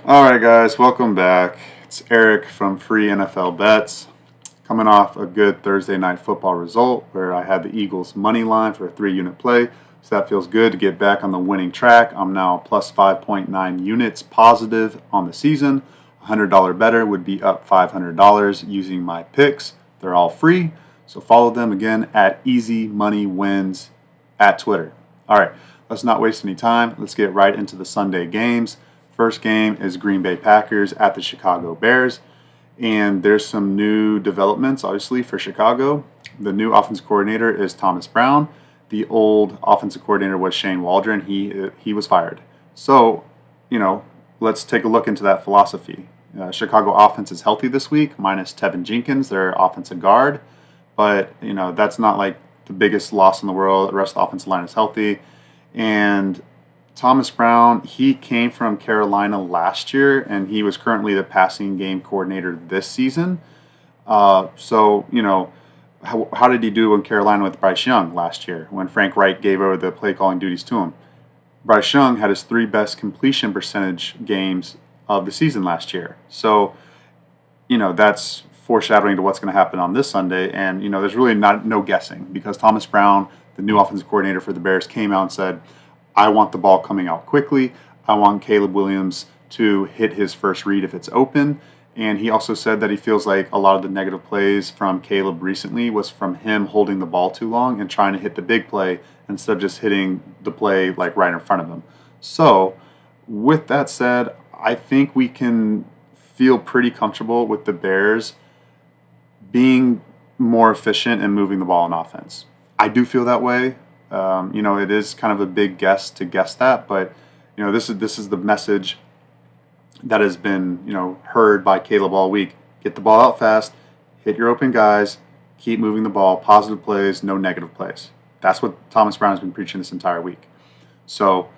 All right, guys, welcome back. It's Eric from Free NFL Bets. Coming off a good Thursday night football result where I had the Eagles money line for a 3-unit play. So that feels good to get back on the winning track. I'm now plus 5.9 units positive on the season. $100 better would be up $500 using my picks. They're all free. So follow them again at Easy Money Wins at Twitter. All right, let's not waste any time. Let's get right into the Sunday games. First game is Green Bay Packers at the Chicago Bears. And there's some new developments, obviously, for Chicago. The new offensive coordinator is Thomas Brown. The old offensive coordinator was Shane Waldron. He was fired. So, let's take a look into that philosophy. Chicago offense is healthy this week, minus Tevin Jenkins, their offensive guard. But, that's not like the biggest loss in the world. The rest of the offensive line is healthy. And Thomas Brown, he came from Carolina last year, and he was currently the passing game coordinator this season. How did he do in Carolina with Bryce Young last year when Frank Reich gave over the play calling duties to him? Bryce Young had his 3 best completion percentage games of the season last year. So, that's foreshadowing to what's going to happen on this Sunday. And, there's really no guessing because Thomas Brown, the new offensive coordinator for the Bears, came out and said, I want the ball coming out quickly. I want Caleb Williams to hit his first read if it's open. And he also said that he feels like a lot of the negative plays from Caleb recently was from him holding the ball too long and trying to hit the big play instead of just hitting the play like right in front of him. So, with that said, I think we can feel pretty comfortable with the Bears being more efficient and moving the ball in offense. I do feel that way. It is kind of a big guess to guess that, but this is the message that has been heard by Caleb all week. Get the ball out fast, hit your open guys, keep moving the ball, positive plays, no negative plays. That's what Thomas Brown has been preaching this entire week. So,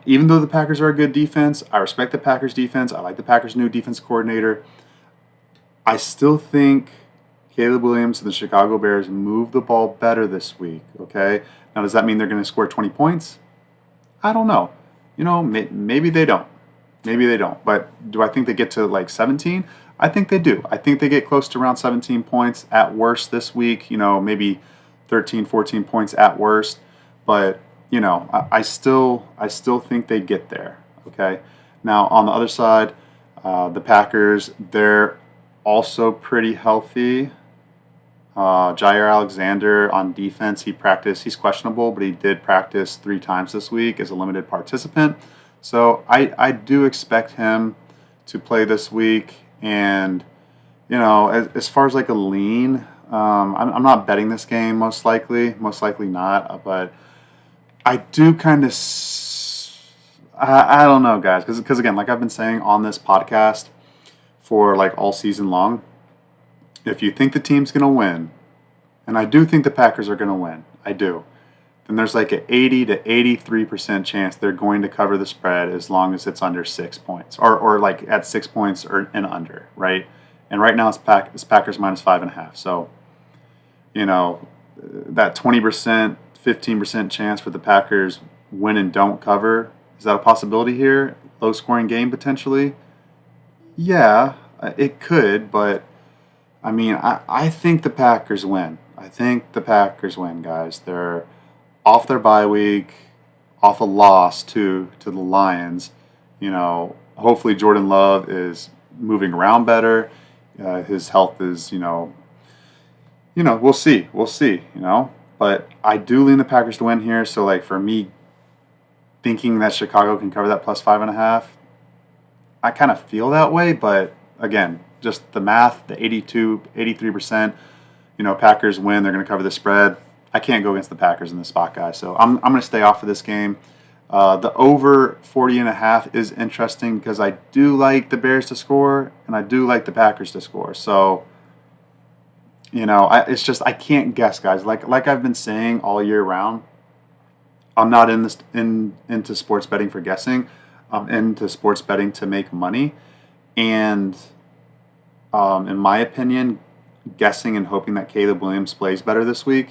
even though the Packers are a good defense, I respect the Packers defense. I like the Packers' new defense coordinator. I still think Caleb Williams and the Chicago Bears move the ball better this week, okay? Now, does that mean they're going to score 20 points? I don't know. Maybe they don't. Maybe they don't. But do I think they get to like 17? I think they do. I think they get close to around 17 points at worst this week, maybe 13, 14 points at worst. But, I still think they get there, okay? Now, on the other side, the Packers, they're also pretty healthy. Jair Alexander on defense, he's questionable, but he did practice 3 times this week as a limited participant. So I do expect him to play this week. And, as far as like a lean, I'm not betting this game most likely not, but I do kind of, I don't know, guys, because again, like I've been saying on this podcast for like all season long, if you think the team's going to win, and I do think the Packers are going to win, I do, then there's like an 80 to 83% chance they're going to cover the spread as long as it's under 6 points, or like at 6 points and under, right? And right now it's Packers minus 5.5. So, that 20%, 15% chance for the Packers win and don't cover, is that a possibility here? Low scoring game potentially? Yeah, it could, but I mean, I think the Packers win. I think the Packers win, guys. They're off their bye week, off a loss to the Lions. Hopefully Jordan Love is moving around better. His health is, we'll see. We'll see, But I do lean the Packers to win here. So, like, for me, thinking that Chicago can cover that plus 5.5, I kind of feel that way. But, again, just the math, the 82, 83%, Packers win, they're going to cover the spread. I can't go against the Packers in this spot, guys. So I'm going to stay off of this game. The over 40.5 is interesting because I do like the Bears to score and I do like the Packers to score. So, it's just I can't guess, guys. Like I've been saying all year round, I'm not into sports betting for guessing. I'm into sports betting to make money. And in my opinion, guessing and hoping that Caleb Williams plays better this week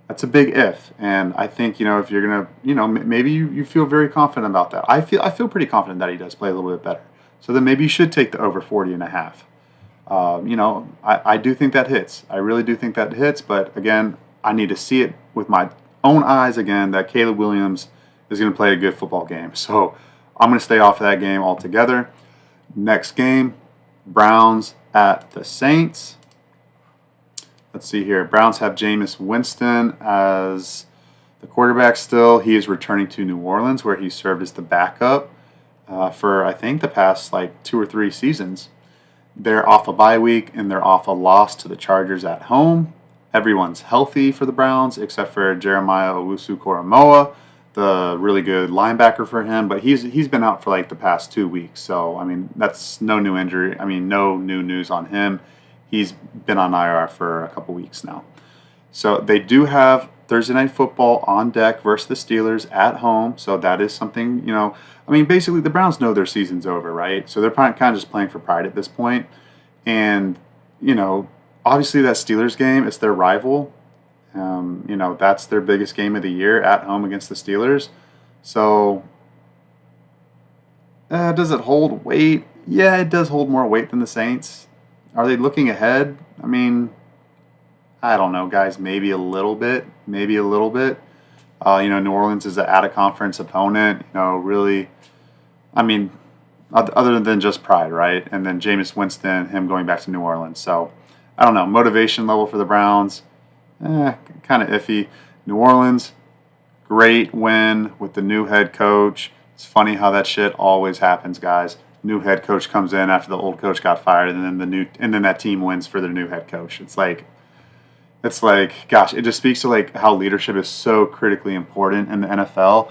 That's a big if, and I think if you're gonna, maybe you feel very confident about that. I feel pretty confident that he does play a little bit better. So then maybe you should take the over 40.5. I do think that hits. I really do think that hits, but again, I need to see it with my own eyes again that Caleb Williams is going to play a good football game. So I'm going to stay off of that game altogether. Next game, Browns at the Saints. Let's see here. Browns have Jameis Winston as the quarterback still. He is returning to New Orleans where he served as the backup for, I think, the past like 2 or 3 seasons. They're off a bye week and they're off a loss to the Chargers at home. Everyone's healthy for the Browns except for Jeremiah Owusu-Koramoah, the really good linebacker for him, but he's been out for like the past 2 weeks. So I mean that's no new injury. I mean no new news on him. He's been on IR for a couple weeks now. So they do have Thursday Night Football on deck versus the Steelers at home. So that is something, I mean, basically the Browns know their season's over, right? So they're kind of just playing for pride at this point. And, obviously that Steelers game, it's their rival. That's their biggest game of the year at home against the Steelers. So does it hold weight? Yeah, it does hold more weight than the Saints. Are they looking ahead? I mean, I don't know, guys. Maybe a little bit. Maybe a little bit. New Orleans is an out-of-conference opponent. Really, I mean, other than just pride, right? And then Jameis Winston, him going back to New Orleans. So, I don't know. Motivation level for the Browns, kind of iffy. New Orleans, great win with the new head coach. It's funny how that shit always happens, guys. New head coach comes in after the old coach got fired, and then that team wins for their new head coach. It's like, gosh, it just speaks to like how leadership is so critically important in the NFL,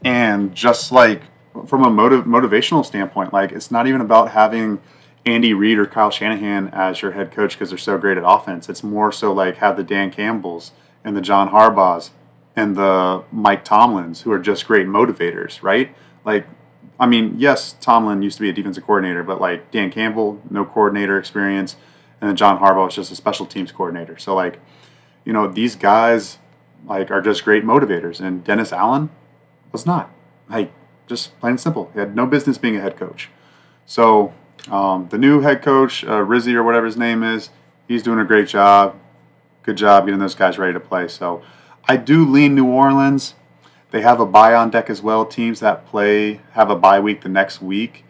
and just like from a motivational standpoint, like it's not even about having Andy Reid or Kyle Shanahan as your head coach because they're so great at offense. It's more so like have the Dan Campbells and the John Harbaughs and the Mike Tomlins who are just great motivators, right? Like, I mean, yes, Tomlin used to be a defensive coordinator, but like Dan Campbell, no coordinator experience, and then John Harbaugh is just a special teams coordinator. So like, these guys like are just great motivators, and Dennis Allen was not. Like, just plain and simple, he had no business being a head coach. So the new head coach, Rizzi or whatever his name is, he's doing a great job. Good job getting those guys ready to play. So I do lean New Orleans. They have a bye on deck as well. Teams that have a bye week the next week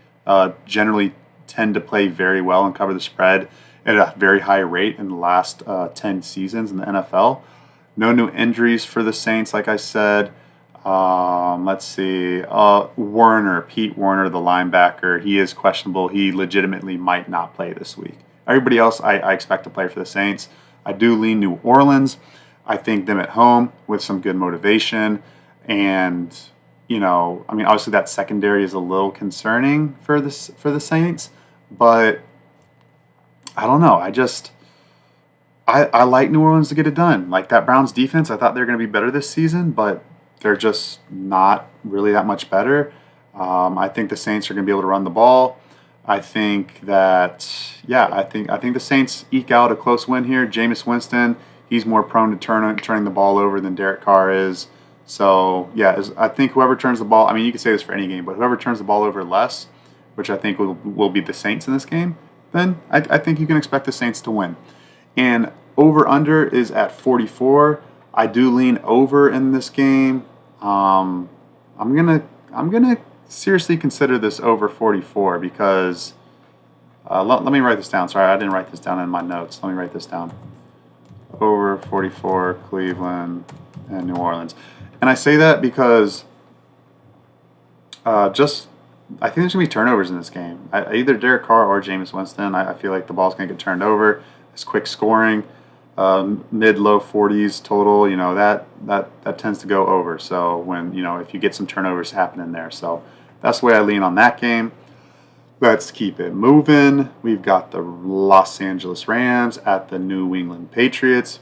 generally tend to play very well and cover the spread at a very high rate in the last 10 seasons in the NFL. No new injuries for the Saints, like I said. Let's see. Pete Werner, the linebacker, he is questionable. He legitimately might not play this week. Everybody else I expect to play for the Saints. I do lean New Orleans. I think them at home with some good motivation. And, I mean, obviously that secondary is a little concerning for the Saints. But I don't know. I like New Orleans to get it done. Like that Browns defense, I thought they were going to be better this season, but they're just not really that much better. I think the Saints are going to be able to run the ball. I think that, I think the Saints eke out a close win here. Jameis Winston, he's more prone to turning the ball over than Derek Carr is. So, I think whoever turns the ball, I mean, you could say this for any game, but whoever turns the ball over less, which I think will be the Saints in this game, then I think you can expect the Saints to win. And over-under is at 44. I do lean over in this game. I'm gonna seriously consider this over 44 because let me write this down. Sorry, I didn't write this down in my notes. Let me write this down. Over 44, Cleveland and New Orleans. And I say that because I think there's going to be turnovers in this game. Either Derek Carr or Jameis Winston. I feel like the ball's going to get turned over. It's quick scoring, mid-low 40s total. That tends to go over. So when if you get some turnovers happening there, so that's the way I lean on that game. Let's keep it moving. We've got the Los Angeles Rams at the New England Patriots.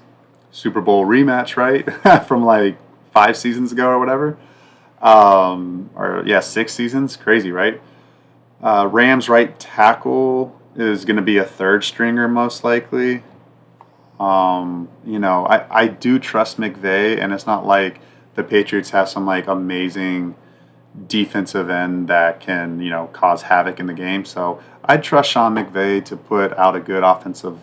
Super Bowl rematch, right? From like 5 seasons ago or whatever. 6 seasons. Crazy, right? Rams right tackle is going to be a third stringer most likely. I do trust McVay, and it's not like the Patriots have some like amazing defensive end that can, cause havoc in the game. So I trust Sean McVay to put out a good offensive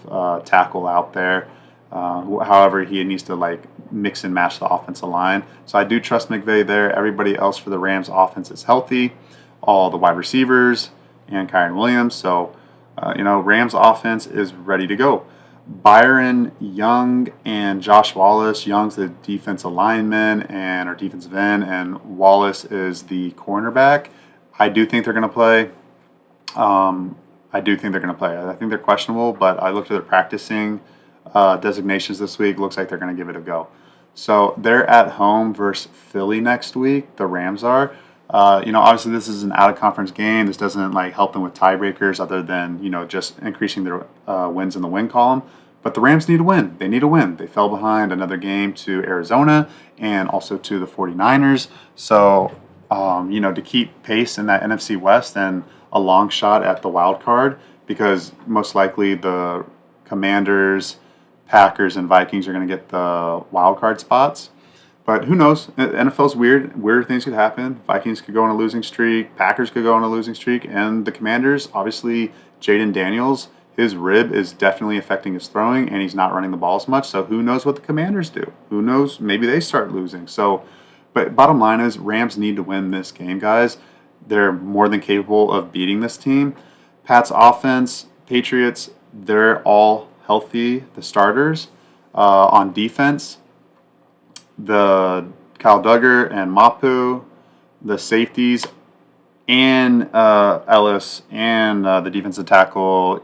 tackle out there. However, he needs to like mix and match the offensive line. So I do trust McVay there. Everybody else for the Rams offense is healthy. All the wide receivers and Kyren Williams. So, Rams offense is ready to go. Byron Young and Josh Wallace. Young's the defensive lineman and our defensive end, and Wallace is the cornerback. I do think they're going to play. I do think they're going to play. I think they're questionable, but I looked at their practicing designations this week. Looks like they're going to give it a go. So they're at home versus Philly next week. The Rams are. Obviously this is an out-of-conference game. This doesn't like help them with tiebreakers other than, just increasing their wins in the win column. But the Rams need to win. They need to win. They fell behind another game to Arizona and also to the 49ers. So, to keep pace in that NFC West and a long shot at the wild card, because most likely the Commanders, Packers, and Vikings are going to get the wild card spots. But who knows? NFL's weird. Weird things could happen. Vikings could go on a losing streak. Packers could go on a losing streak. And the Commanders, obviously, Jaden Daniels, his rib is definitely affecting his throwing, and he's not running the ball as much. So who knows what the Commanders do? Who knows? Maybe they start losing. So, but bottom line is Rams need to win this game, guys. They're more than capable of beating this team. Pat's offense, Patriots, they're all healthy, the starters. On defense, the Kyle Duggar and Mapu, the safeties, and Ellis, and the defensive tackle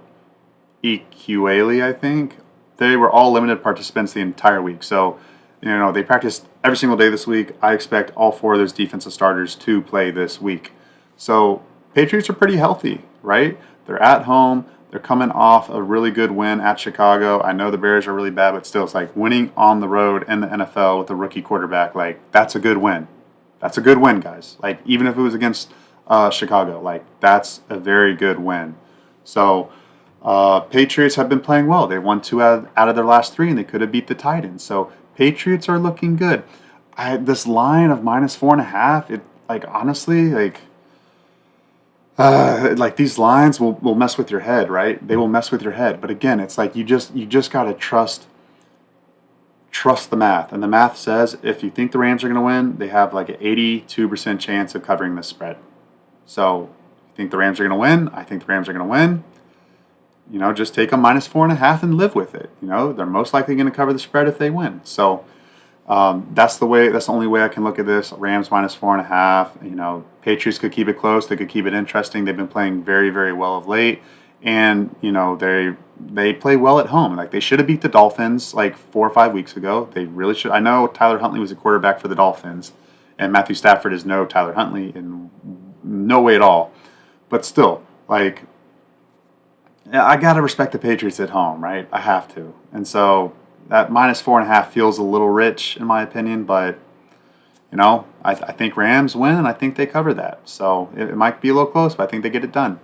Equali, I think. They were all limited participants the entire week. So, they practiced every single day this week. I expect all four of those defensive starters to play this week. So, Patriots are pretty healthy, right? They're at home. They're coming off a really good win at Chicago. I know the Bears are really bad, but still, it's like winning on the road in the NFL with a rookie quarterback. Like, that's a good win. That's a good win, guys. Like, even if it was against Chicago, like, that's a very good win. So, Patriots have been playing well. They won 2 out of their last 3, and they could have beat the Titans. So, Patriots are looking good. This line of -4.5, it, like, honestly, like these lines will mess with your head, right? They will mess with your head. But again, it's like you just gotta trust the math. And the math says if you think the Rams are gonna win, they have like an 82% chance of covering this spread. So you think the Rams are gonna win? I think the Rams are gonna win. Just take a -4.5 and live with it. They're most likely gonna cover the spread if they win. So that's the only way I can look at this. Rams -4.5. Patriots could keep it close. They could keep it interesting. They've been playing very, very well of late, and they play well at home. Like they should have beat the Dolphins like 4 or 5 weeks ago. They really should. I know Tyler Huntley was a quarterback for the Dolphins, and Matthew Stafford is no Tyler Huntley in no way at all. But still, like I gotta respect the Patriots at home, right? I have to, and so. That -4.5 feels a little rich in my opinion, but I think Rams win, and I think they cover that. So it might be a little close, but I think they get it done.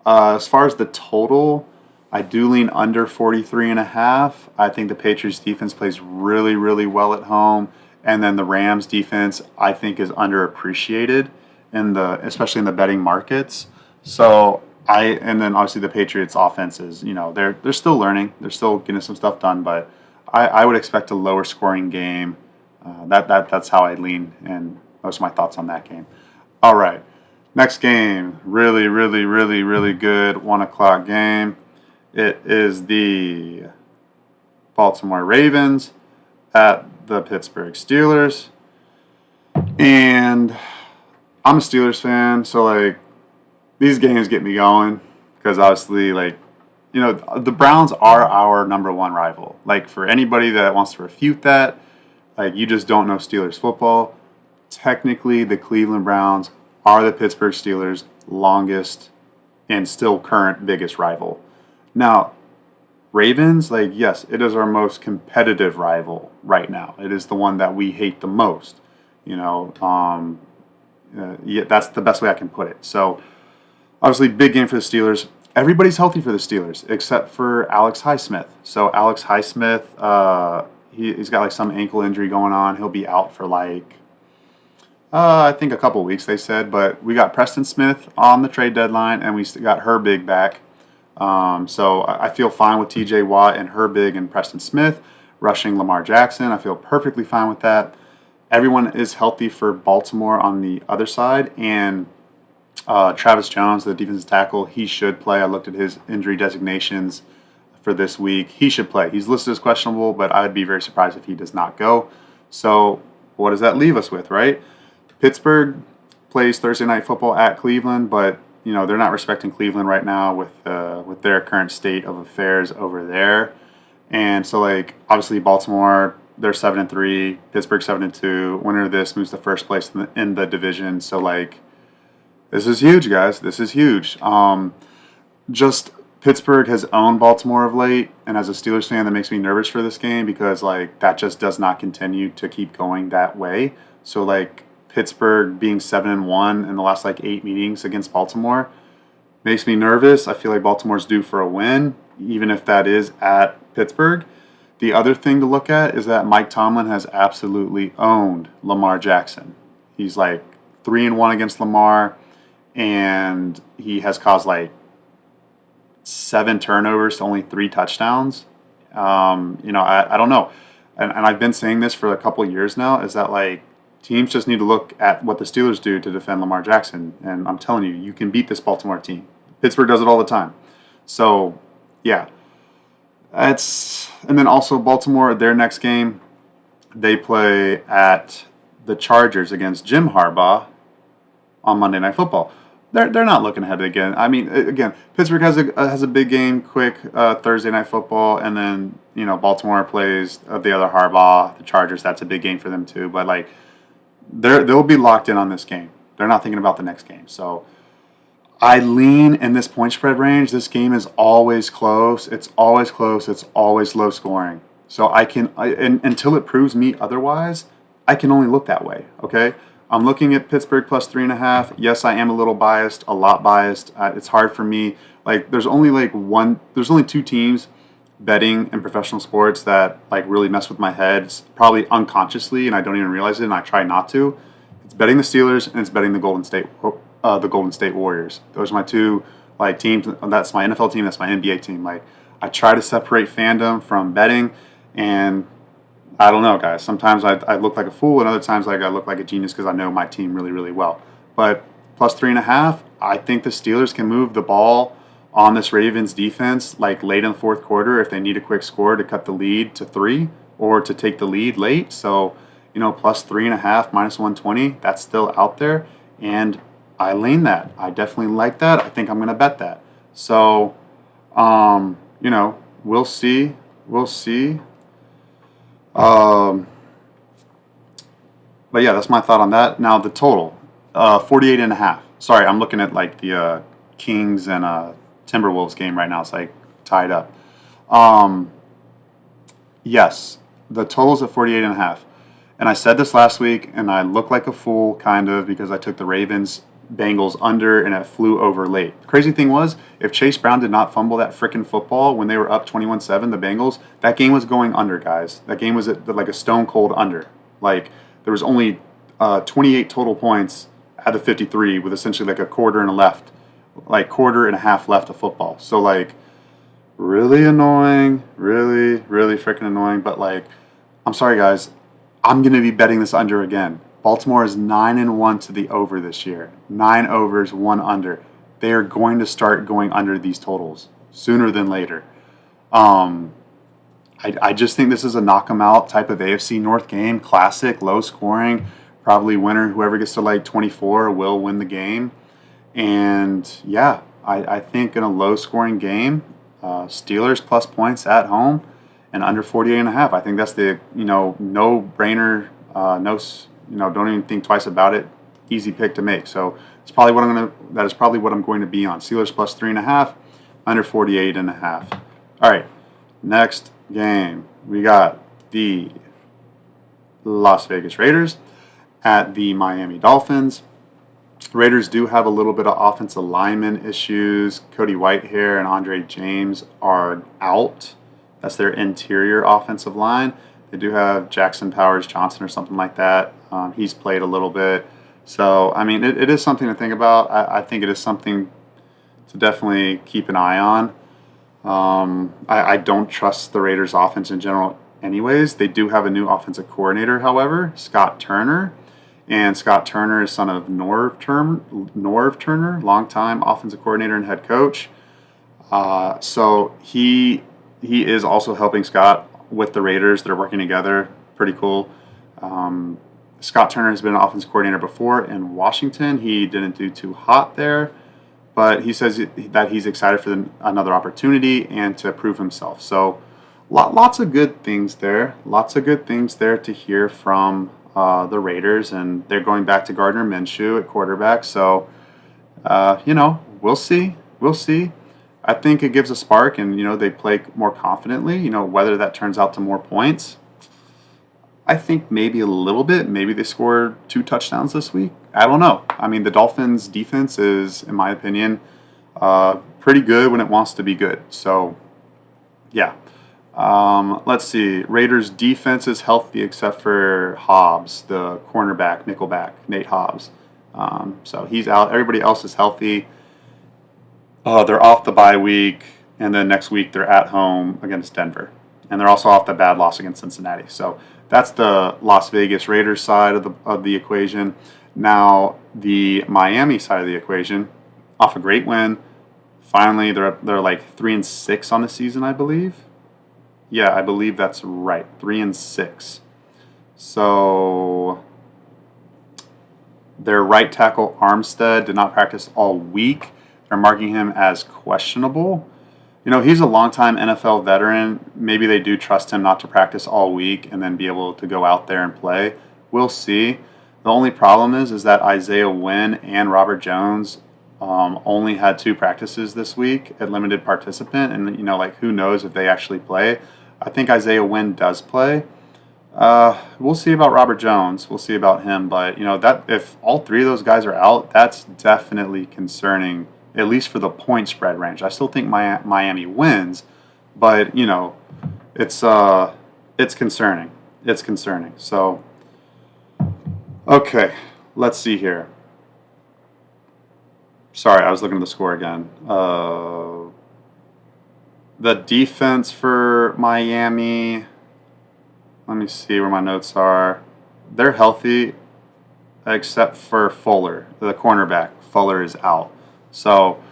As far as the total, I do lean under 43.5. I think the Patriots defense plays really, really well at home, and then the Rams defense I think is underappreciated especially in the betting markets. So and then obviously the Patriots offense is, they're still learning, they're still getting some stuff done, but I would expect a lower scoring game. That's how I lean, and most of my thoughts on that game. All right, next game, really, really, really, really good 1:00 game. It is the Baltimore Ravens at the Pittsburgh Steelers, and I'm a Steelers fan, so like these games get me going because obviously the Browns are our number one rival. Like, for anybody that wants to refute that, like, you just don't know Steelers football. Technically, the Cleveland Browns are the Pittsburgh Steelers' longest and still current biggest rival. Now, Ravens, yes, it is our most competitive rival right now. It is the one that we hate the most. Yeah, that's the best way I can put it. So, obviously, big game for the Steelers. everybody's healthy for the Steelers except for Alex Highsmith. So Alex Highsmith, he's got like some ankle injury going on. He'll be out for like I think a couple weeks, they said. But we got Preston Smith on the trade deadline, and we got Herbig back. So I feel fine with T.J. Watt and Herbig and Preston Smith rushing Lamar Jackson. I feel perfectly fine with that. Everyone is healthy for Baltimore on the other side, and Travis Jones, the defensive tackle, he should play. I looked at his injury designations for this week. He should play. He's listed as questionable, but I'd be very surprised if he does not go. So what does that leave us with, right? Pittsburgh plays Thursday Night Football at Cleveland, but they're not respecting Cleveland right now with their current state of affairs over there. And so, like, obviously Baltimore, they're 7-3, Pittsburgh 7-2. Winner of this moves to first place in the division. So, like, this is huge, guys. This is huge. Just Pittsburgh has owned Baltimore of late, and as a Steelers fan, that makes me nervous for this game because, like, that just does not continue to keep going that way. So, like, Pittsburgh being 7-1 in the last, like, 8 meetings against Baltimore makes me nervous. I feel like Baltimore's due for a win, even if that is at Pittsburgh. The other thing to look at is that Mike Tomlin has absolutely owned Lamar Jackson. He's, like, 3-1 against Lamar, and he has caused, like, 7 turnovers to only 3 touchdowns. I don't know. And I've been saying this for a couple of years now, is that, like, teams just need to look at what the Steelers do to defend Lamar Jackson. And I'm telling you, you can beat this Baltimore team. Pittsburgh does it all the time. So, yeah. And then also Baltimore, their next game, they play at the Chargers against Jim Harbaugh on Monday Night Football. They're not looking ahead again. I mean, again, Pittsburgh has a big game, quick Thursday Night Football, and then Baltimore plays the other Harbaugh, the Chargers. That's a big game for them too. But like, they'll be locked in on this game. They're not thinking about the next game. So I lean in this point spread range. This game is always close. It's always close. It's always low scoring. So until it proves me otherwise, I can only look that way. Okay. I'm looking at Pittsburgh plus 3.5. Yes, I am a little biased, a lot biased. It's hard for me. Like, there's only 2 teams betting in professional sports that like really mess with my head. It's probably unconsciously, and I don't even realize it, and I try not to. It's betting the Steelers and it's betting the Golden State Warriors. Those are my 2 like teams. That's my NFL team. That's my NBA team. Like, I try to separate fandom from betting, and I don't know, guys. Sometimes I look like a fool, and other times like I look like a genius because I know my team really, really well. But plus 3.5, I think the Steelers can move the ball on this Ravens defense like late in the fourth quarter if they need a quick score to cut the lead to 3 or to take the lead late. So, plus 3.5, minus 120, that's still out there. And I lean that. I definitely like that. I think I'm going to bet that. So, we'll see. We'll see. But yeah, that's my thought on that. Now the total, 48.5. Sorry, I'm looking at like the Kings and Timberwolves game right now. It's like tied up. Yes, the total's at 48.5. And I said this last week, and I look like a fool kind of because I took the Ravens Bengals under and it flew over late. The crazy thing was, if Chase Brown did not fumble that frickin' football when they were up 21-7, the Bengals, that game was going under, guys. That game was at like a stone cold under. Like, there was only 28 total points out of 53 with essentially like a quarter and a half left of football. So like, really annoying, really, really freaking annoying. But like, I'm sorry, guys. I'm going to be betting this under again. Baltimore is 9-1 to the over this year. 9 overs, 1 under. They are going to start going under these totals sooner than later. I just think this is a knock 'em out type of AFC North game. Classic, low scoring. Probably winner, whoever gets to like 24 will win the game. And yeah, I think in a low scoring game, Steelers plus points at home and under 48.5. I think that's the no brainer. Don't even think twice about it. Easy pick to make. So it's probably that is probably what I'm going to be on. Steelers plus 3.5, under 48.5. All right, next game we got the Las Vegas Raiders at the Miami Dolphins. Raiders do have a little bit of offensive lineman issues. Cody Whitehair and Andre James are out. That's their interior offensive line. They do have Jackson Powers Johnson or something like that. He's played a little bit. So, I mean, it is something to think about. I think it is something to definitely keep an eye on. I don't trust the Raiders' offense in general anyways. They do have a new offensive coordinator, however, Scott Turner. And Scott Turner is son of Norv Turner, longtime offensive coordinator and head coach. So he is also helping Scott with the Raiders. They're working together. Pretty cool. Scott Turner has been an offensive coordinator before in Washington. He didn't do too hot there, but he says that he's excited for another opportunity and to prove himself. So lots of good things there. Lots of good things there to hear from the Raiders, and they're going back to Gardner Minshew at quarterback. So, we'll see. We'll see. I think it gives a spark, and, they play more confidently. Whether that turns out to more points, I think maybe a little bit. Maybe they score 2 touchdowns this week. I don't know. I mean, the Dolphins' defense is, in my opinion, pretty good when it wants to be good. So, yeah. Let's see. Raiders' defense is healthy except for Hobbs, the cornerback, nickelback, Nate Hobbs. So he's out. Everybody else is healthy. They're off the bye week, and then next week they're at home against Denver. And they're also off the bad loss against Cincinnati. So that's the Las Vegas Raiders side of the equation. Now the Miami side of the equation, off a great win. Finally, they're like 3-6 on the season, I believe. Yeah, I believe that's right. 3-6. So their right tackle Armstead did not practice all week. They're marking him as questionable. He's a longtime NFL veteran. Maybe they do trust him not to practice all week and then be able to go out there and play. We'll see. The only problem is that Isaiah Wynn and Robert Jones only had 2 practices this week at limited participant, and who knows if they actually play. I think Isaiah Wynn does play. We'll see about Robert Jones. We'll see about him, but that if all 3 of those guys are out, that's definitely concerning, at least for the point spread range. I still think Miami wins, but it's concerning. It's concerning. So, okay, let's see here. Sorry, I was looking at the score again. The defense for Miami, let me see where my notes are. They're healthy except for Fuller, the cornerback. Fuller is out. So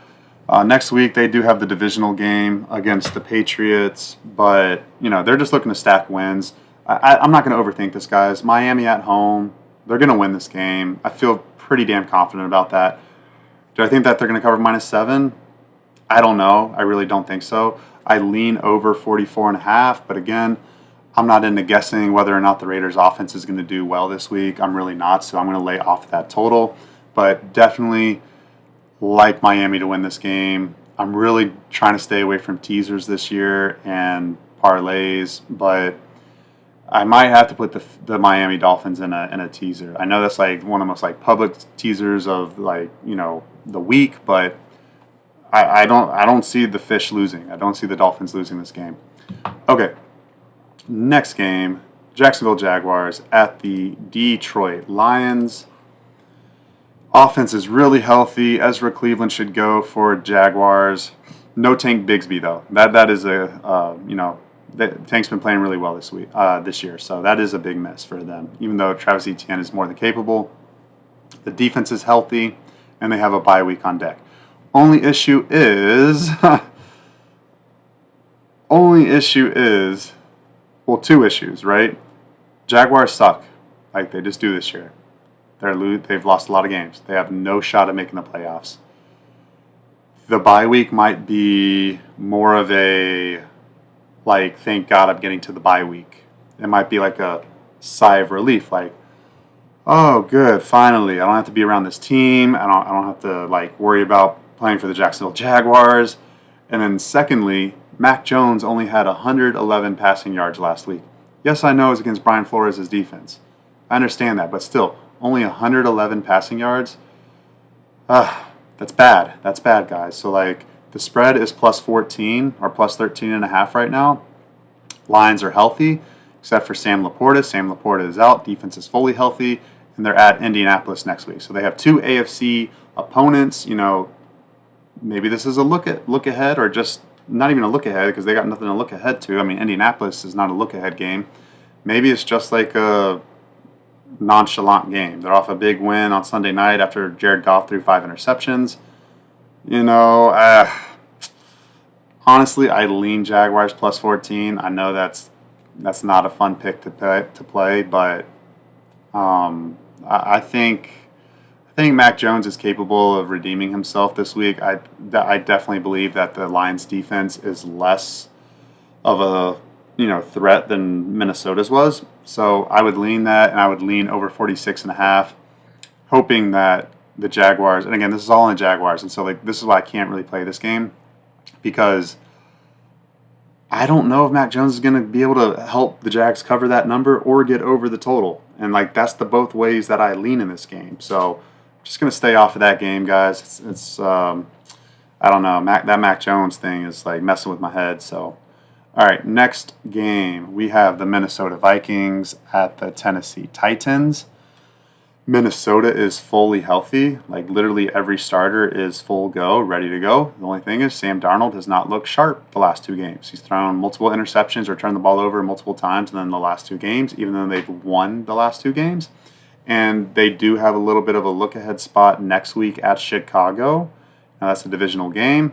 next week they do have the divisional game against the Patriots, but they're just looking to stack wins. I'm not going to overthink this, guys. Miami at home, they're going to win this game. I feel pretty damn confident about that. Do I think that they're going to cover -7? I don't know. I really don't think so. I lean over 44.5, but again, I'm not into guessing whether or not the Raiders' offense is going to do well this week. I'm really not, so I'm going to lay off that total. But definitely like Miami to win this game. I'm really trying to stay away from teasers this year and parlays, but I might have to put the Miami Dolphins in a teaser. I know that's like one of the most public teasers of the week, but I don't see the fish losing. I don't see the Dolphins losing this game. Okay, next game, Jacksonville Jaguars at the Detroit Lions. Offense is really healthy. Ezra Cleveland should go for Jaguars. No Tank Bigsby though. That is Tank's been playing really well this year, so that is a big miss for them. Even though Travis Etienne is more than capable, the defense is healthy, and they have a bye week on deck. Only issue is, well, 2 issues, right? Jaguars suck, like they just do this year. They've lost a lot of games. They have no shot at making the playoffs. The bye week might be more of a, thank God I'm getting to the bye week. It might be like a sigh of relief, oh, good, finally. I don't have to be around this team. I don't have to, worry about playing for the Jacksonville Jaguars. And then secondly, Mac Jones only had 111 passing yards last week. Yes, I know it's against Brian Flores' defense. I understand that, but still, only 111 passing yards. That's bad. That's bad, guys. So like the spread is plus 14 or plus 13 and a half right now. Lions are healthy, except for Sam Laporta. Sam Laporta is out. Defense is fully healthy, and they're at Indianapolis next week. So they have two AFC opponents. Maybe this is a look ahead, or just not even a look ahead because they got nothing to look ahead to. I mean, Indianapolis is not a look ahead game. Maybe it's just like a nonchalant game. They're off a big win on Sunday night after Jared Goff threw 5 interceptions. Honestly, I lean Jaguars plus 14. I know that's not a fun pick to play, but I think Mac Jones is capable of redeeming himself this week. I definitely believe that the Lions defense is less of a threat than Minnesota's was. So I would lean that, and I would lean over 46.5, hoping that the Jaguars, and again, this is all in the Jaguars, and so this is why I can't really play this game, because I don't know if Mac Jones is going to be able to help the Jags cover that number or get over the total. And that's the both ways that I lean in this game. So I'm just going to stay off of that game, guys. It's I don't know. That Mac Jones thing is messing with my head. So, all right, next game we have the Minnesota Vikings at the Tennessee Titans. Minnesota is fully healthy. Literally every starter is full go, ready to go. The only thing is Sam Darnold has not looked sharp the last 2 games. He's thrown multiple interceptions or turned the ball over multiple times in the last 2 games, even though they've won the last 2 games. And they do have a little bit of a look-ahead spot next week at Chicago. Now, that's a divisional game,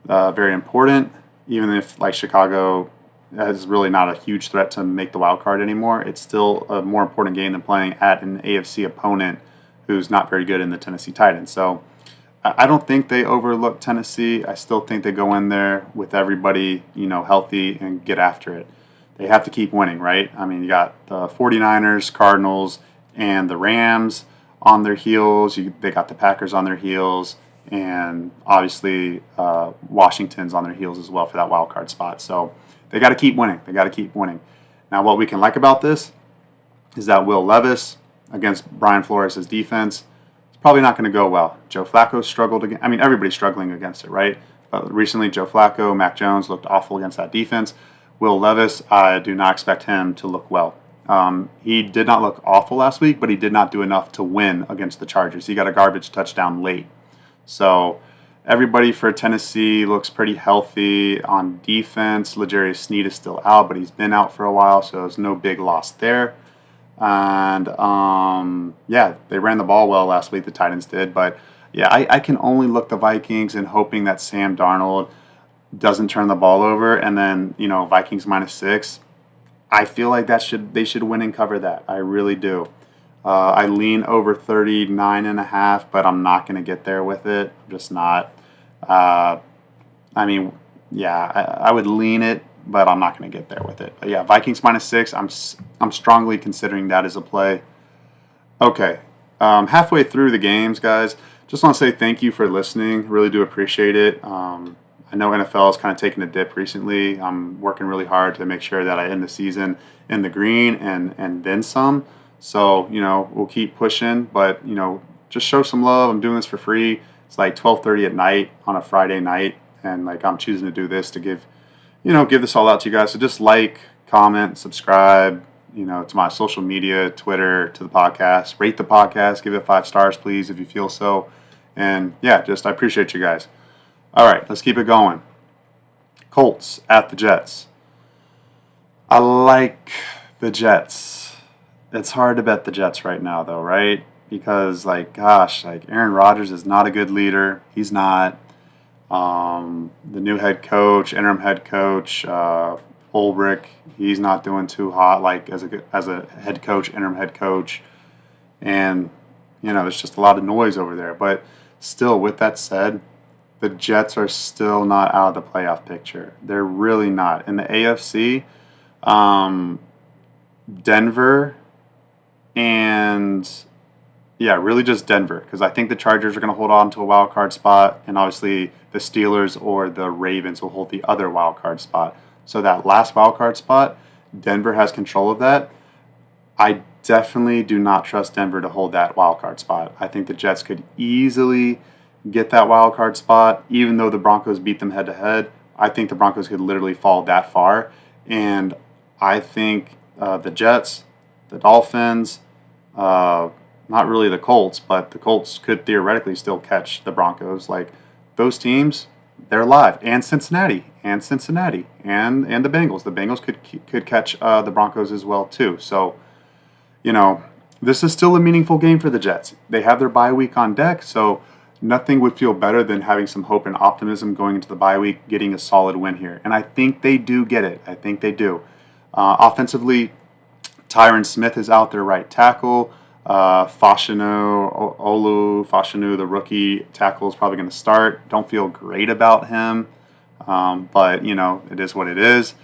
very important, even if Chicago is really not a huge threat to make the wild card anymore. It's still a more important game than playing at an AFC opponent who's not very good in the Tennessee Titans. So I don't think they overlook Tennessee. I still think they go in there with everybody, healthy and get after it. They have to keep winning, right? I mean, you got the 49ers, Cardinals, and the Rams on their heels. They got the Packers on their heels, and obviously Washington's on their heels as well for that wild card spot. So they got to keep winning. They got to keep winning. Now, what we can like about this is that Will Levis against Brian Flores' defense is probably not going to go well. Joe Flacco struggled again. I mean, everybody's struggling against it, right? But recently, Joe Flacco, Mac Jones looked awful against that defense. Will Levis, I do not expect him to look well. He did not look awful last week, but he did not do enough to win against the Chargers. He got a garbage touchdown late. So everybody for Tennessee looks pretty healthy on defense. L'Jarius Sneed is still out, but he's been out for a while, so there's no big loss there. And, they ran the ball well last week, the Titans did. But, yeah, I can only look the Vikings and hoping that Sam Darnold doesn't turn the ball over. And then, Vikings -6. I feel like they should win and cover that. I really do. I lean over 39.5, but I'm not going to get there with it. I'm just not. I would lean it, but I'm not going to get there with it. But yeah, Vikings -6. I'm strongly considering that as a play. Okay, halfway through the games, guys. Just want to say thank you for listening. Really do appreciate it. I know NFL has kind of taken a dip recently. I'm working really hard to make sure that I end the season in the green and then some. So, we'll keep pushing, but, just show some love. I'm doing this for free. It's 12:30 at night on a Friday night, and I'm choosing to do this to give this all out to you guys. So just comment, subscribe, to my social media, Twitter, to the podcast. Rate the podcast. Give it 5 stars, please, if you feel so. And, yeah, I appreciate you guys. All right, let's keep it going. Colts at the Jets. I like the Jets. It's hard to bet the Jets right now, though, right? Because, Aaron Rodgers is not a good leader. He's not. The new head coach, interim head coach, Ulbrich, he's not doing too hot, as a head coach, interim head coach. And, there's just a lot of noise over there. But still, with that said, the Jets are still not out of the playoff picture. They're really not. In the AFC, Denver and, really just Denver, because I think the Chargers are going to hold on to a wild card spot, and obviously the Steelers or the Ravens will hold the other wild card spot. So that last wild card spot, Denver has control of that. I definitely do not trust Denver to hold that wild card spot. I think the Jets could easily get that wild card spot, even though the Broncos beat them head to head. I think the Broncos could literally fall that far, and I think the Jets, the Dolphins, not really the Colts, but the Colts could theoretically still catch the Broncos. Like those teams, they're live, and Cincinnati, and the Bengals. The Bengals could catch the Broncos as well too. So this is still a meaningful game for the Jets. They have their bye week on deck, so nothing would feel better than having some hope and optimism going into the bye week, getting a solid win here. And I think they do get it. I think they do. Offensively, Tyron Smith is out there, right tackle. Fashanu, the rookie tackle, is probably going to start. Don't feel great about him, but it is what it is.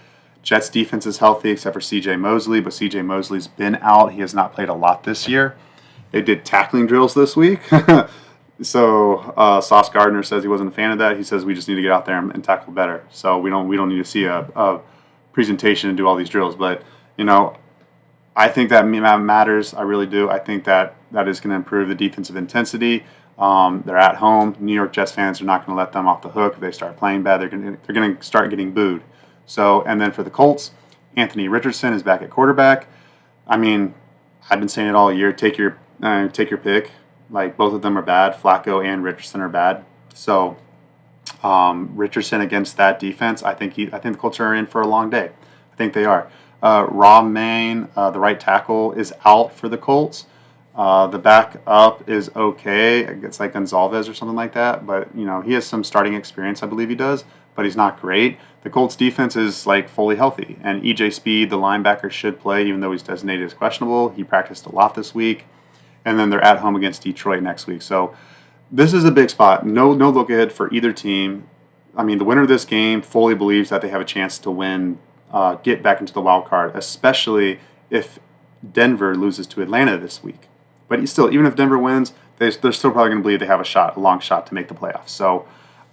Jets defense is healthy except for C.J. Mosley, but C.J. Mosley's been out. He has not played a lot this year. They did tackling drills this week. So Sauce Gardner says he wasn't a fan of that. He says we just need to get out there and tackle better. So we don't need to see a presentation and do all these drills. But I think that matters. I really do. I think that is going to improve the defensive intensity. They're at home. New York Jets fans are not going to let them off the hook. If they start playing bad, they're going to start getting booed. So, and then for the Colts, Anthony Richardson is back at quarterback. I mean, I've been saying it all year. Take your pick. Like both of them are bad. Flacco and Richardson are bad. So, Richardson against that defense, I think the Colts are in for a long day. I think they are. Rob Main, the right tackle, is out for the Colts. The backup is okay. It's like Gonzalez or something like that. But, he has some starting experience, I believe he does. But he's not great. The Colts defense is like fully healthy. And EJ Speed, the linebacker, should play even though he's designated as questionable. He practiced a lot this week. And then they're at home against Detroit next week. So this is a big spot. No look ahead for either team. I mean, the winner of this game fully believes that they have a chance to win, get back into the wild card, especially if Denver loses to Atlanta this week. But still, even if Denver wins, they're still probably going to believe they have a long shot to make the playoffs. So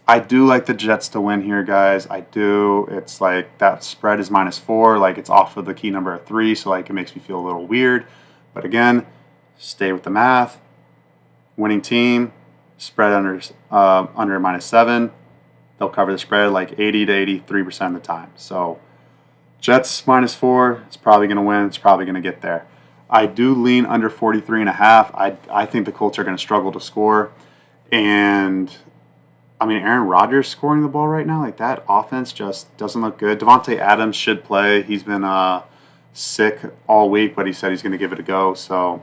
I do like the Jets to win here, guys. I do. It's like that spread is -4. Like it's off of the key number of 3, so like it makes me feel a little weird. But again, stay with the math. Winning team, spread under -7. They'll cover the spread like 80 to 83% of the time. So Jets -4. It's probably going to win. It's probably going to get there. I do lean under 43.5. I think the Colts are going to struggle to score. And I mean, Aaron Rodgers scoring the ball right now, like that offense just doesn't look good. Devontae Adams should play. He's been sick all week, but he said he's going to give it a go. So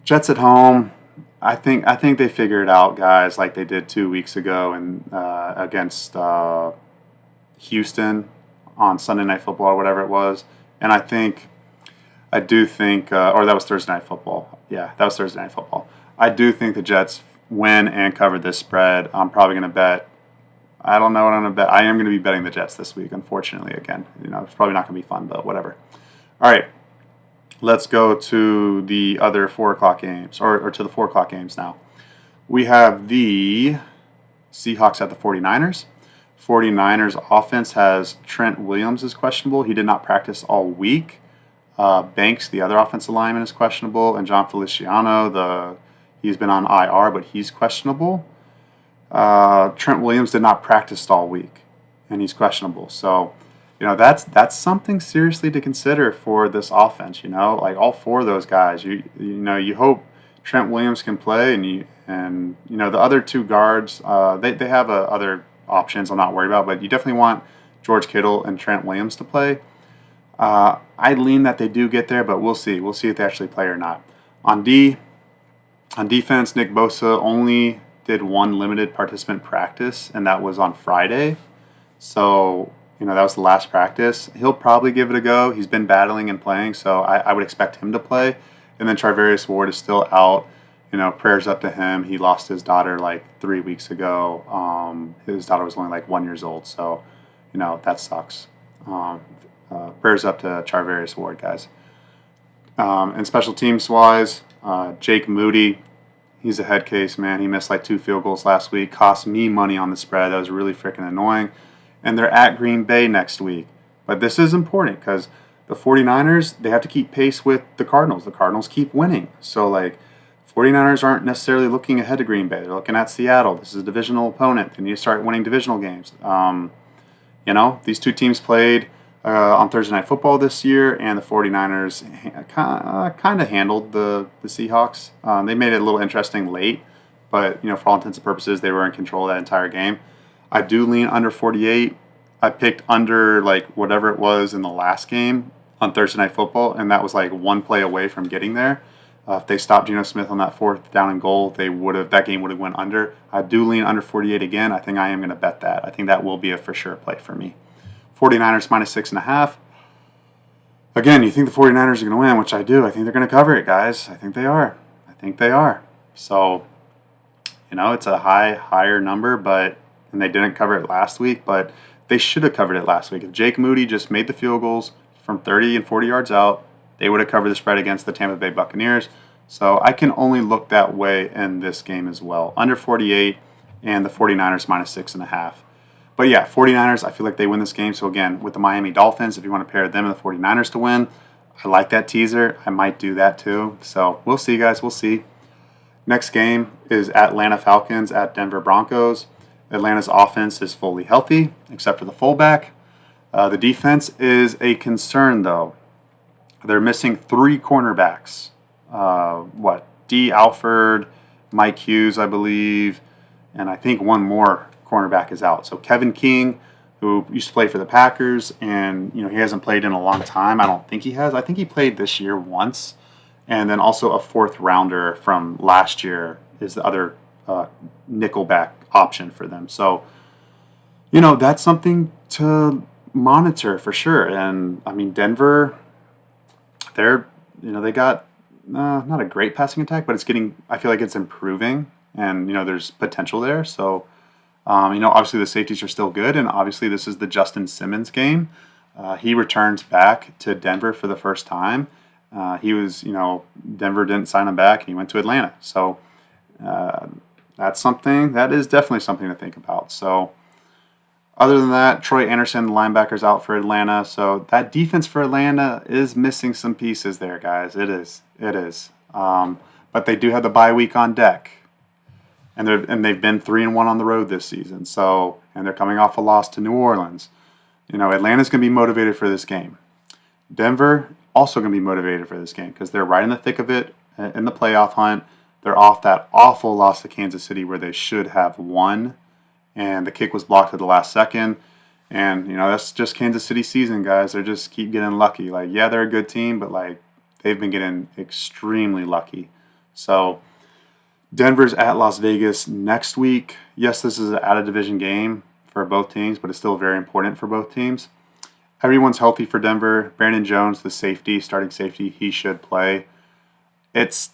Jets at home, I think they figure it out, guys, like they did 2 weeks ago and against Houston on Sunday Night Football or whatever it was. And I do think, or that was Thursday Night Football. Yeah, that was Thursday Night Football. I do think the Jets win and cover this spread. I'm probably going to bet. I don't know what I'm going to bet. I am going to be betting the Jets this week, unfortunately, again. It's probably not going to be fun, but whatever. All right. Let's go to the other 4 o'clock games, or to the 4 o'clock games now. We have the Seahawks at the 49ers. 49ers offense has Trent Williams is questionable. He did not practice all week. Banks, the other offensive lineman, is questionable. And John Feliciano, he's been on IR, but he's questionable. Trent Williams did not practice all week, and he's questionable. So, that's something seriously to consider for this offense. Like all 4 of those guys, you hope Trent Williams can play, and the other 2 guards, they have other options I'm not worried about, but you definitely want George Kittle and Trent Williams to play. I lean that they do get there, but we'll see. We'll see if they actually play or not. On defense, Nick Bosa only did 1 limited participant practice, and that was on Friday. So, that was the last practice. He'll probably give it a go. He's been battling and playing, so I would expect him to play. And then Charvarius Ward is still out. Prayers up to him. He lost his daughter like 3 weeks ago. His daughter was only like 1 year old, so, that sucks. Prayers up to Charvarius Ward, guys. And special teams wise, Jake Moody, he's a head case, man. He missed like 2 field goals last week. Cost me money on the spread. That was really freaking annoying. And they're at Green Bay next week. But this is important because the 49ers, they have to keep pace with the Cardinals. The Cardinals keep winning. So, like, 49ers aren't necessarily looking ahead to Green Bay. They're looking at Seattle. This is a divisional opponent. They need to start winning divisional games. These two teams played on Thursday Night Football this year, and the 49ers kind of handled the Seahawks. They made it a little interesting late, but, for all intents and purposes, they were in control of that entire game. I do lean under 48. I picked under, like, whatever it was in the last game on Thursday Night Football, and that was, like, one play away from getting there. If they stopped Geno Smith on that 4th down and goal, that game would have went under. I do lean under 48 again. I think I am going to bet that. I think that will be a for sure play for me. 49ers minus 6.5. Again, you think the 49ers are going to win, which I do. I think they're going to cover it, guys. I think they are. So, it's a higher number, and they didn't cover it last week, but they should have covered it last week. If Jake Moody just made the field goals from 30 and 40 yards out, they would have covered the spread against the Tampa Bay Buccaneers. So I can only look that way in this game as well. Under 48 and the 49ers minus 6.5. But yeah, 49ers, I feel like they win this game. So again, with the Miami Dolphins, if you want to pair them and the 49ers to win, I like that teaser. I might do that too. So we'll see, guys. We'll see. Next game is Atlanta Falcons at Denver Broncos. Atlanta's offense is fully healthy, except for the fullback. The defense is a concern, though. They're missing 3 cornerbacks. D. Alford, Mike Hughes, I believe, and I think one more cornerback is out. So Kevin King, who used to play for the Packers, and he hasn't played in a long time. I don't think he has. I think he played this year once, and then also a 4th rounder from last year is the other nickelback option for them. So that's something to monitor for sure. And I mean, Denver, they got not a great passing attack, but I feel like it's improving, and there's potential there. So obviously the safeties are still good, and obviously this is the Justin Simmons game. He returns back to Denver for the first time. Denver didn't sign him back, and he went to Atlanta. So that is definitely something to think about. So other than that, Troy Anderson, the linebacker's out for Atlanta. So that defense for Atlanta is missing some pieces there, guys. It is. But they do have the bye week on deck. And they've been 3-1 on the road this season. And they're coming off a loss to New Orleans. Atlanta's going to be motivated for this game. Denver also going to be motivated for this game because they're right in the thick of it in the playoff hunt. They're off that awful loss to Kansas City where they should have won. And the kick was blocked at the last second. And, that's just Kansas City season, guys. They just keep getting lucky. Like, yeah, they're a good team, but, like, they've been getting extremely lucky. So, Denver's at Las Vegas next week. Yes, this is an out-of-division game for both teams, but it's still very important for both teams. Everyone's healthy for Denver. Brandon Jones, the starting safety, he should play. It's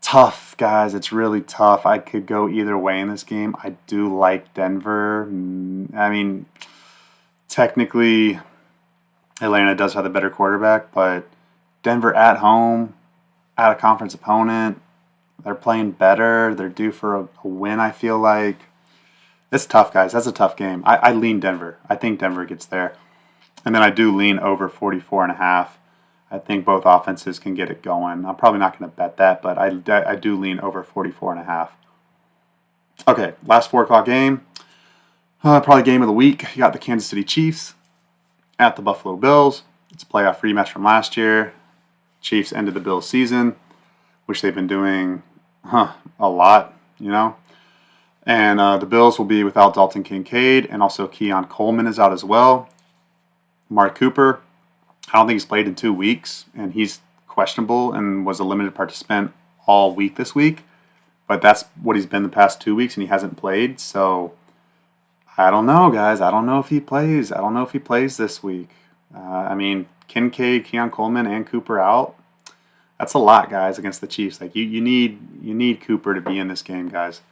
tough, guys. It's really tough. I could go either way in this game. I do like Denver. I mean, technically, Atlanta does have the better quarterback, but Denver at home, at a conference opponent, they're playing better. They're due for a win, I feel like. It's tough, guys. That's a tough game. I lean Denver. I think Denver gets there. And then I do lean over 44.5. I think both offenses can get it going. I'm probably not going to bet that, but I do lean over 44.5. Okay, last 4 o'clock game. Probably game of the week. You got the Kansas City Chiefs at the Buffalo Bills. It's a playoff rematch from last year. Chiefs ended the Bills season, which they've been doing a lot, And the Bills will be without Dalton Kincaid, and also Keon Coleman is out as well. Mark Cooper, I don't think he's played in 2 weeks, and he's questionable and was a limited participant all week this week. But that's what he's been the past 2 weeks, and he hasn't played. So I don't know, guys. I don't know if he plays. I don't know if he plays this week. Kincaid, Keon Coleman, and Cooper out. That's a lot, guys, against the Chiefs. Like you need Cooper to be in this game, guys.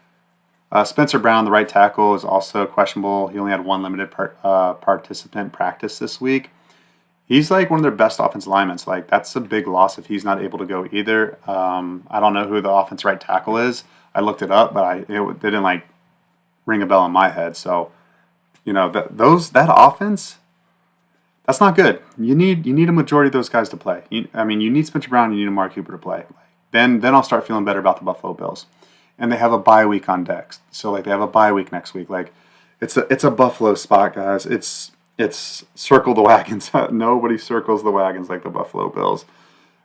Spencer Brown, the right tackle, is also questionable. He only had 1 limited participant practice this week. He's like one of their best offensive linemen. So, like, that's a big loss if he's not able to go either. I don't know who the offensive right tackle is. I looked it up, but it didn't like ring a bell in my head. So, that offense, That's not good. You need a majority of those guys to play. You need Spencer Brown. You need Amari Cooper to play. Then I'll start feeling better about the Buffalo Bills. And they have a bye week on deck. So like they have a bye week next week. Like it's a Buffalo spot, guys. It's circle the wagons. Nobody circles the wagons like the Buffalo Bills,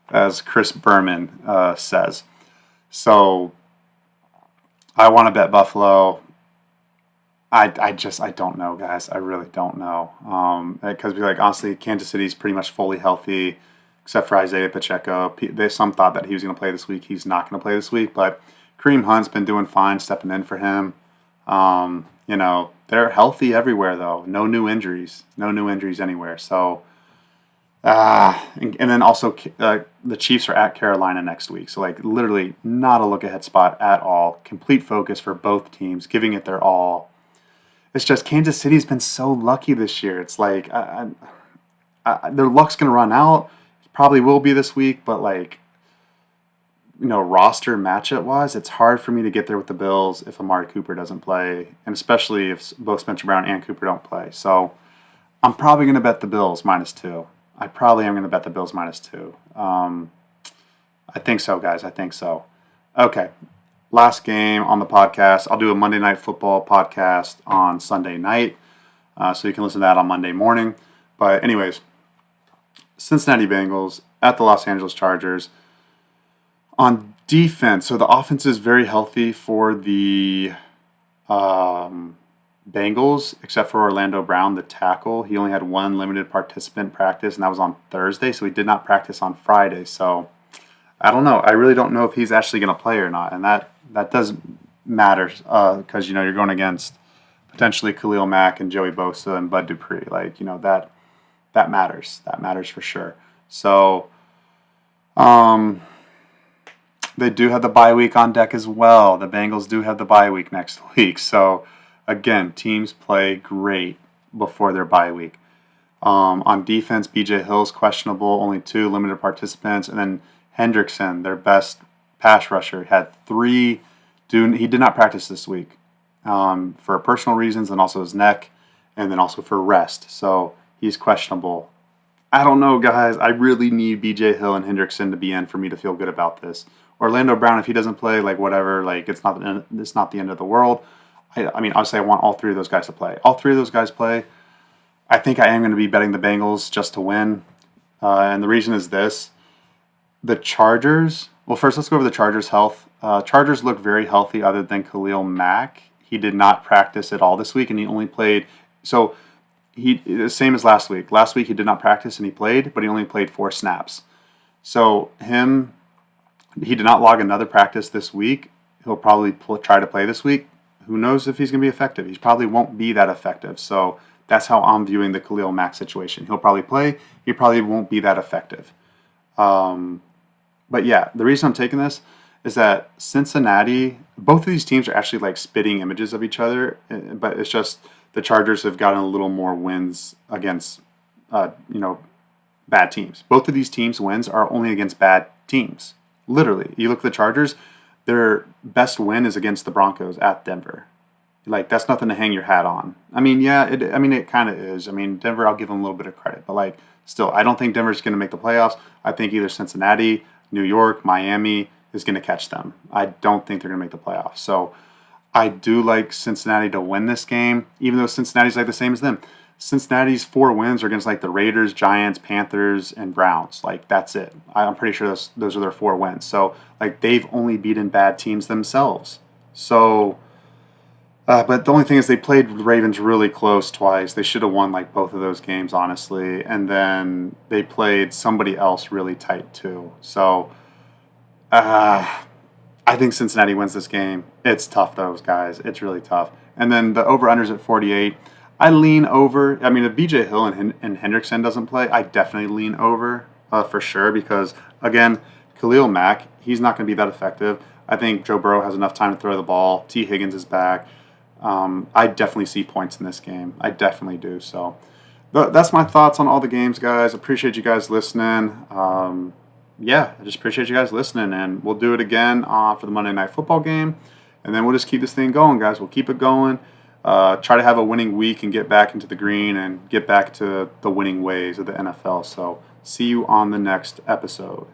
as Chris Berman says. So I want to bet Buffalo. I don't know, guys. I really don't know. Because honestly, Kansas City's pretty much fully healthy, except for Isaiah Pacheco. There's some thought that he was going to play this week. He's not going to play this week, but Kareem Hunt's been doing fine, stepping in for him. They're healthy everywhere though. No new injuries. No new injuries anywhere. So, and then also the Chiefs are at Carolina next week. So like literally not a look ahead spot at all. Complete focus for both teams, giving it their all. It's just Kansas City's been so lucky this year. It's like their luck's gonna run out. Probably will be this week, but roster matchup wise, it's hard for me to get there with the Bills if Amari Cooper doesn't play, and especially if both Spencer Brown and Cooper don't play. So I'm probably going to bet the Bills -2. I probably am going to bet the Bills -2. I think so, guys. I think so. Okay. Last game on the podcast. I'll do a Monday Night Football podcast on Sunday night, so you can listen to that on Monday morning. But anyways, Cincinnati Bengals at the Los Angeles Chargers. On defense, so the offense is very healthy for the Bengals, except for Orlando Brown, the tackle. He only had one limited participant practice, and that was on Thursday, so he did not practice on Friday. So I don't know. I really don't know if he's actually going to play or not, and that does matter because you're going against potentially Khalil Mack and Joey Bosa and Bud Dupree. That matters. That matters for sure. So they do have the bye week on deck as well. The Bengals do have the bye week next week. So, again, teams play great before their bye week. On defense, B.J. Hill's questionable, only 2 limited participants. And then Hendrickson, their best pass rusher, had 3. He did not practice this week for personal reasons and also his neck and then also for rest. So, he's questionable. I don't know, guys. I really need B.J. Hill and Hendrickson to be in for me to feel good about this. Orlando Brown, if he doesn't play, whatever, it's not the end of the world. Obviously, I want all 3 of those guys to play. All 3 of those guys play. I think I am going to be betting the Bengals just to win, and the reason is this: the Chargers. Well, first let's go over the Chargers' health. Chargers look very healthy, other than Khalil Mack. He did not practice at all this week, and he only played. So he the same as last week. Last week he did not practice and he played, but he only played 4 snaps. So he did not log another practice this week. He'll probably try to play this week. Who knows if he's going to be effective? He probably won't be that effective. So that's how I'm viewing the Khalil Mack situation. He'll probably play. He probably won't be that effective. But yeah, the reason I'm taking this is that Cincinnati, both of these teams are actually spitting images of each other, but it's just the Chargers have gotten a little more wins against, bad teams. Both of these teams' wins are only against bad teams. Literally, you look at the Chargers, their best win is against the Broncos at Denver. That's nothing to hang your hat on. It kind of is. Denver, I'll give them a little bit of credit, but still, I don't think Denver's going to make the playoffs. I think either Cincinnati, New York, Miami is going to catch them. I don't think they're going to make the playoffs. So I do like Cincinnati to win this game, even though Cincinnati's the same as them. Cincinnati's 4 wins are against the Raiders, Giants, Panthers, and Browns. That's it. I'm pretty sure those are their 4 wins. So they've only beaten bad teams themselves. So, but the only thing is they played the Ravens really close twice. They should have won both of those games, honestly. And then they played somebody else really tight too. So, I think Cincinnati wins this game. It's tough though, guys. It's really tough. And then the over-under's at 48. I lean over. If B.J. Hill and Hendrickson doesn't play, I definitely lean over for sure because, again, Khalil Mack, he's not going to be that effective. I think Joe Burrow has enough time to throw the ball. T. Higgins is back. I definitely see points in this game. I definitely do. So that's my thoughts on all the games, guys. Appreciate you guys listening. I just appreciate you guys listening, and we'll do it again for the Monday Night Football game, and then we'll just keep this thing going, guys. We'll keep it going. try to have a winning week and get back into the green and get back to the winning ways of the NFL. So see you on the next episode.